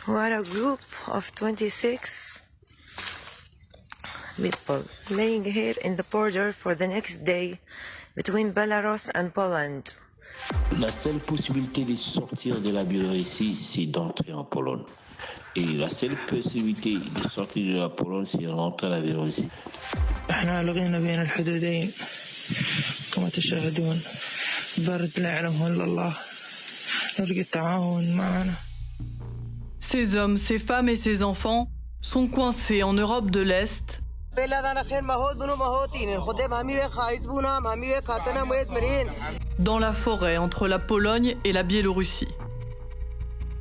We're a group of 26 people laying here in the border for the next day between Belarus and Poland. La seule possibilité de sortir de la Biélorussie, c'est d'entrer en Pologne. Et la seule possibilité de sortir de la Pologne, c'est de rentrer à la Biélorussie. احنا لغينا بين الحدودين كما تشاهدون برد لا يعلمه إلا الله نرجو التعاون معنا. Ces hommes, ces femmes et ces enfants sont coincés en Europe de l'Est, dans la forêt entre la Pologne et la Biélorussie.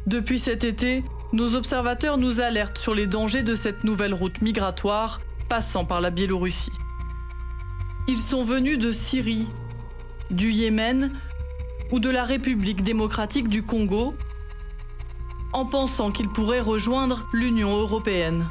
Depuis cet été, nos observateurs nous alertent sur les dangers de cette nouvelle route migratoire passant par la Biélorussie. Ils sont venus de Syrie, du Yémen ou de la République démocratique du Congo, en pensant qu'ils pourraient rejoindre l'Union européenne.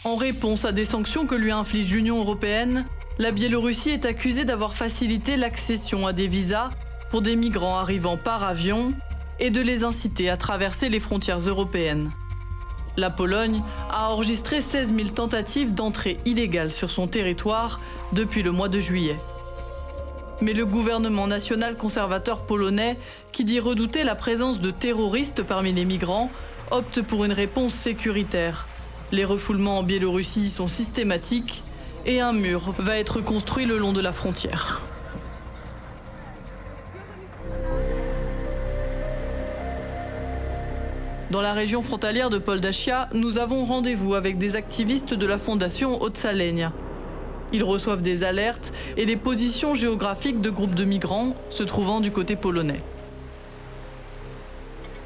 En réponse à des sanctions que lui inflige l'Union européenne, la Biélorussie est accusée d'avoir facilité l'accession à des visas pour des migrants arrivant par avion et de les inciter à traverser les frontières européennes. La Pologne a enregistré 16 000 tentatives d'entrée illégale sur son territoire depuis le mois de juillet. Mais le gouvernement national conservateur polonais, qui dit redouter la présence de terroristes parmi les migrants, opte pour une réponse sécuritaire. Les refoulements en Biélorussie sont systématiques et un mur va être construit le long de la frontière. Dans la région frontalière de Podlachia, nous avons rendez-vous avec des activistes de la fondation Ocalenia. Ils reçoivent des alertes et les positions géographiques de groupes de migrants se trouvant du côté polonais.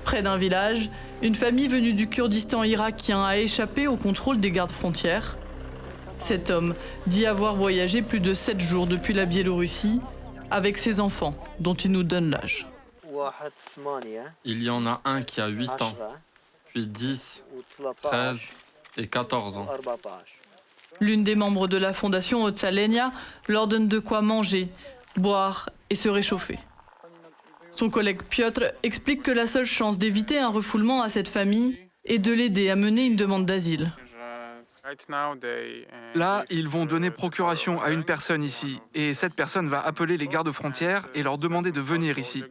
Près d'un village, une famille venue du Kurdistan irakien a échappé au contrôle des gardes frontières. Cet homme dit avoir voyagé plus de 7 jours depuis la Biélorussie avec ses enfants, dont il nous donne l'âge. Il y en a un qui a 8 ans, puis 10, 13 et 14 ans. L'une des membres de la fondation Ocalenia leur donne de quoi manger, boire et se réchauffer. Son collègue Piotr explique que la seule chance d'éviter un refoulement à cette famille est de l'aider à mener une demande d'asile. Là, ils vont donner procuration à une personne ici, et cette personne va appeler les gardes-frontières et leur demander de venir ici.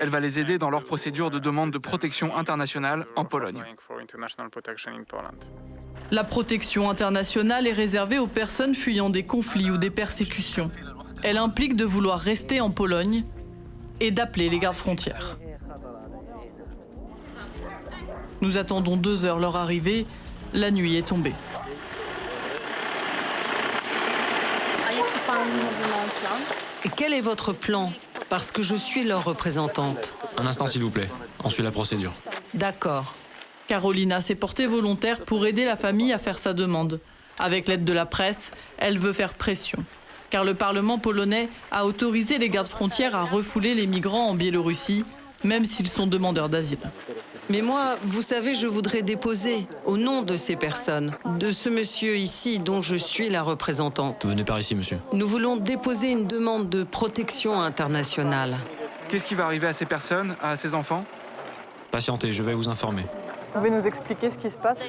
Elle va les aider dans leur procédure de demande de protection internationale en Pologne. La protection internationale est réservée aux personnes fuyant des conflits ou des persécutions. Elle implique de vouloir rester en Pologne et d'appeler les gardes-frontières. Nous attendons 2 heures leur arrivée. La nuit est tombée. Quel est votre plan? Parce que je suis leur représentante. Un instant, s'il vous plaît. On suit la procédure. D'accord. Carolina s'est portée volontaire pour aider la famille à faire sa demande. Avec l'aide de la presse, elle veut faire pression. Car le Parlement polonais a autorisé les gardes-frontières à refouler les migrants en Biélorussie, même s'ils sont demandeurs d'asile. Mais moi, vous savez, je voudrais déposer, au nom de ces personnes, de ce monsieur ici dont je suis la représentante. Venez par ici, monsieur. Nous voulons déposer une demande de protection internationale. Qu'est-ce qui va arriver à ces personnes, à ces enfants? Patientez, je vais vous informer. Vous pouvez nous expliquer ce qui se passe?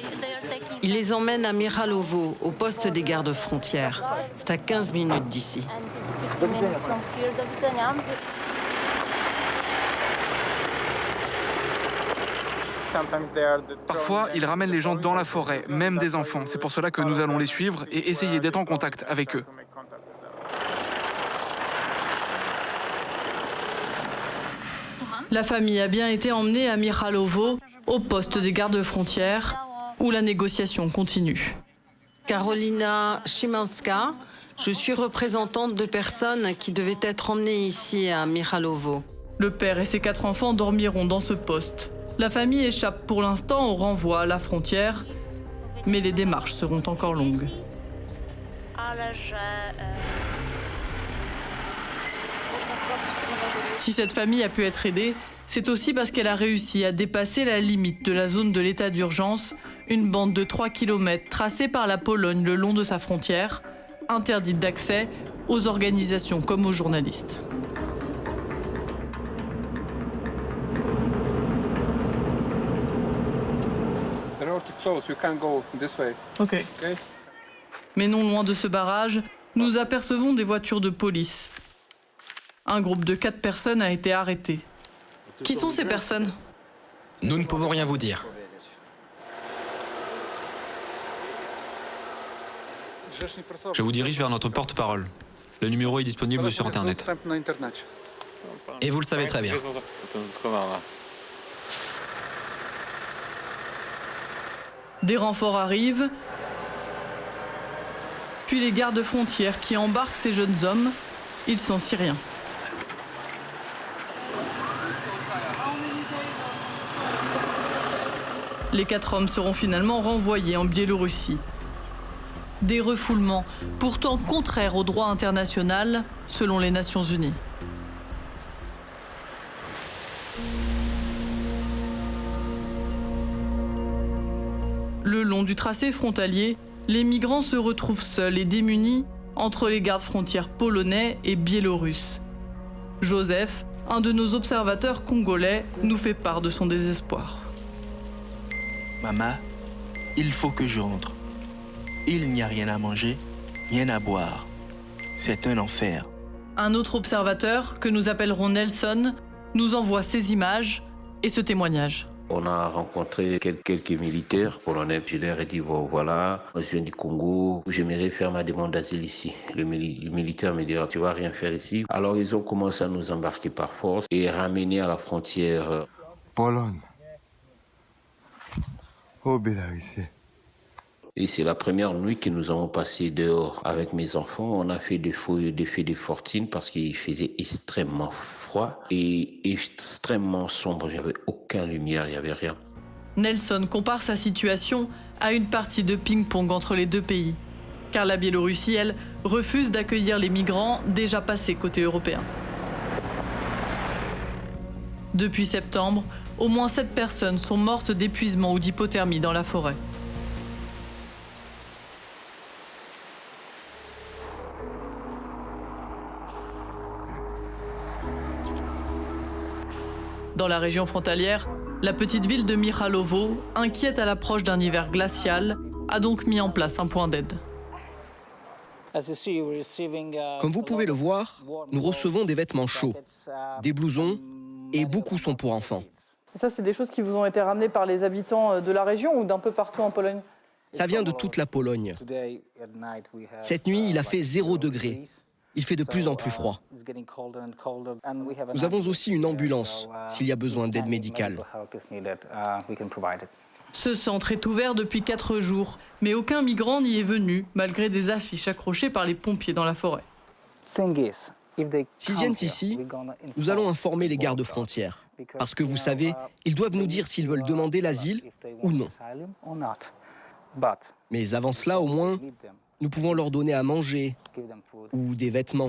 Ils les emmènent à Michalovo, au poste des gardes-frontières. C'est à 15 minutes d'ici. Parfois, ils ramènent les gens dans la forêt, même des enfants. C'est pour cela que nous allons les suivre et essayer d'être en contact avec eux. La famille a bien été emmenée à Michalovo, au poste des gardes-frontières, où la négociation continue. Carolina Szymanska, je suis représentante de personnes qui devaient être emmenées ici à Michalovo. Le père et ses 4 enfants dormiront dans ce poste. La famille échappe pour l'instant au renvoi à la frontière, mais les démarches seront encore longues. Si cette famille a pu être aidée, c'est aussi parce qu'elle a réussi à dépasser la limite de la zone de l'état d'urgence, une bande de 3 km tracée par la Pologne le long de sa frontière, interdite d'accès aux organisations comme aux journalistes. Ok. Mais non loin de ce barrage, nous apercevons des voitures de police. Un groupe de 4 personnes a été arrêté. Qui sont ces personnes? Nous ne pouvons rien vous dire. Je vous dirige vers notre porte-parole. Le numéro est disponible sur Internet. Et vous le savez très bien. Des renforts arrivent, puis les gardes frontières qui embarquent ces jeunes hommes. Ils sont syriens. Les 4 hommes seront finalement renvoyés en Biélorussie. Des refoulements pourtant contraires au droit international, selon les Nations Unies. Le long du tracé frontalier, les migrants se retrouvent seuls et démunis entre les gardes frontières polonais et biélorusses. Joseph, un de nos observateurs congolais, nous fait part de son désespoir. Maman, il faut que je rentre. Il n'y a rien à manger, rien à boire. C'est un enfer. Un autre observateur, que nous appellerons Nelson, nous envoie ces images et ce témoignage. On a rencontré quelques militaires polonais. Je leur ai dit, bon, voilà, moi je viens du Congo, j'aimerais faire ma demande d'asile ici. Le militaire me dit, tu vas rien faire ici. Alors ils ont commencé à nous embarquer par force et ramener à la frontière. Pologne. Oh, Biélorussie. Et c'est la première nuit que nous avons passé dehors avec mes enfants. On a fait des feux de fortune parce qu'il faisait extrêmement froid et extrêmement sombre. Il n'y avait aucune lumière, il n'y avait rien. Nelson compare sa situation à une partie de ping-pong entre les deux pays. Car la Biélorussie, elle, refuse d'accueillir les migrants déjà passés côté européen. Depuis septembre, au moins 7 personnes sont mortes d'épuisement ou d'hypothermie dans la forêt. Dans la région frontalière, la petite ville de Michalovo, inquiète à l'approche d'un hiver glacial, a donc mis en place un point d'aide. Comme vous pouvez le voir, nous recevons des vêtements chauds, des blousons, et beaucoup sont pour enfants. Et ça, c'est des choses qui vous ont été ramenées par les habitants de la région ou d'un peu partout en Pologne? Ça vient de toute la Pologne. Cette nuit, il a fait 0 degré. Il fait de plus en plus froid. Nous avons aussi une ambulance s'il y a besoin d'aide médicale. Ce centre est ouvert depuis 4 jours, mais aucun migrant n'y est venu, malgré des affiches accrochées par les pompiers dans la forêt. S'ils viennent ici, nous allons informer les gardes frontières. Parce que vous savez, ils doivent nous dire s'ils veulent demander l'asile ou non. Mais avant cela, au moins, nous pouvons leur donner à manger ou des vêtements.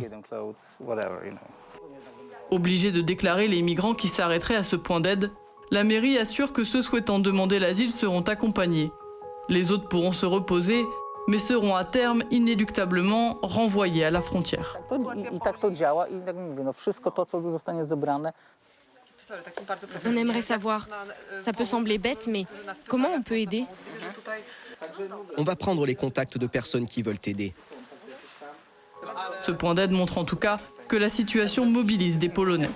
Obligé de déclarer les migrants qui s'arrêteraient à ce point d'aide, la mairie assure que ceux souhaitant demander l'asile seront accompagnés. Les autres pourront se reposer, mais seront à terme inéluctablement renvoyés à la frontière. On aimerait savoir. Ça peut sembler bête, mais comment on peut aider? On va prendre les contacts de personnes qui veulent aider. Ce point d'aide montre en tout cas que la situation mobilise des Polonais.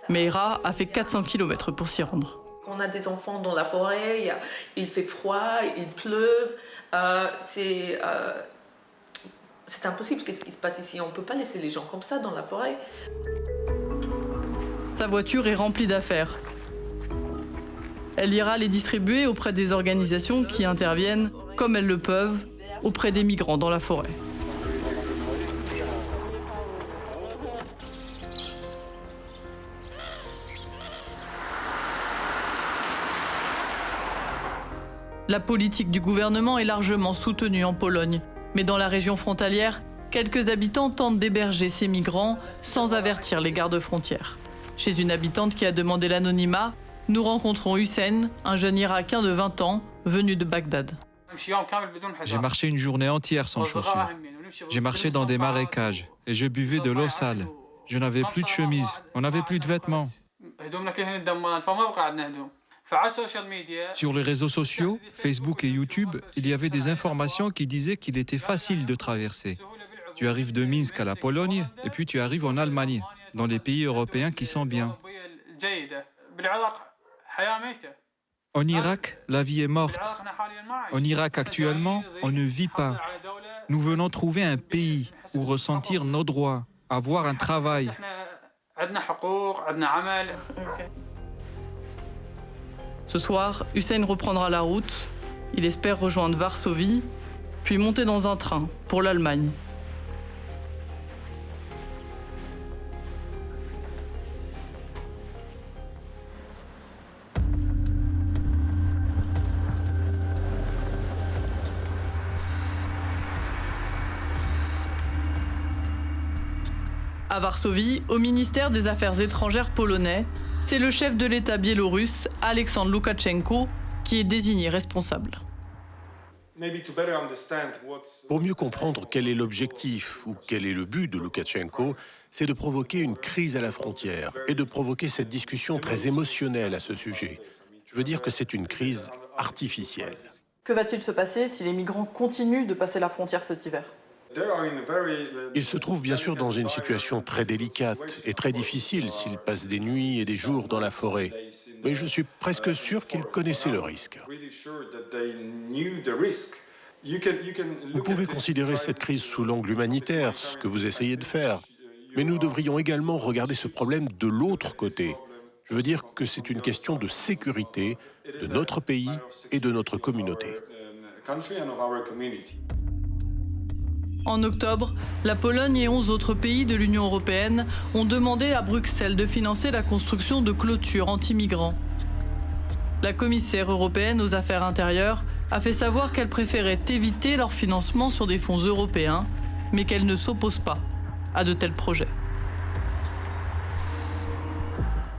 Maëva a fait 400 km pour s'y rendre. On a des enfants dans la forêt, il fait froid, il pleuve. C'est impossible ce qui se passe ici. On ne peut pas laisser les gens comme ça dans la forêt. Sa voiture est remplie d'affaires. Elle ira les distribuer auprès des organisations qui interviennent, comme elles le peuvent, auprès des migrants dans la forêt. La politique du gouvernement est largement soutenue en Pologne, mais dans la région frontalière, quelques habitants tentent d'héberger ces migrants sans avertir les gardes-frontières. Chez une habitante qui a demandé l'anonymat, nous rencontrons Hussein, un jeune Irakien de 20 ans, venu de Bagdad. J'ai marché une journée entière sans chaussures. J'ai marché dans des marécages et je buvais de l'eau sale. Je n'avais plus de chemise, on n'avait plus de vêtements. Sur les réseaux sociaux, Facebook et YouTube, il y avait des informations qui disaient qu'il était facile de traverser. Tu arrives de Minsk à la Pologne et puis tu arrives en Allemagne, dans les pays européens qui sont bien. En Irak, la vie est morte. En Irak actuellement, on ne vit pas. Nous venons trouver un pays où ressentir nos droits, avoir un travail. Ce soir, Hussein reprendra la route. Il espère rejoindre Varsovie, puis monter dans un train pour l'Allemagne. À Varsovie, au ministère des Affaires étrangères polonais, c'est le chef de l'État biélorusse, Alexandre Loukachenko, qui est désigné responsable. Pour mieux comprendre quel est l'objectif ou quel est le but de Loukachenko, c'est de provoquer une crise à la frontière et de provoquer cette discussion très émotionnelle à ce sujet. Je veux dire que c'est une crise artificielle. Que va-t-il se passer si les migrants continuent de passer la frontière cet hiver ? Ils se trouvent bien sûr dans une situation très délicate et très difficile s'ils passent des nuits et des jours dans la forêt. Mais je suis presque sûr qu'ils connaissaient le risque. Vous pouvez considérer cette crise sous l'angle humanitaire, ce que vous essayez de faire. Mais nous devrions également regarder ce problème de l'autre côté. Je veux dire que c'est une question de sécurité de notre pays et de notre communauté. En octobre, la Pologne et 11 autres pays de l'Union européenne ont demandé à Bruxelles de financer la construction de clôtures anti-migrants. La commissaire européenne aux affaires intérieures a fait savoir qu'elle préférait éviter leur financement sur des fonds européens, mais qu'elle ne s'oppose pas à de tels projets.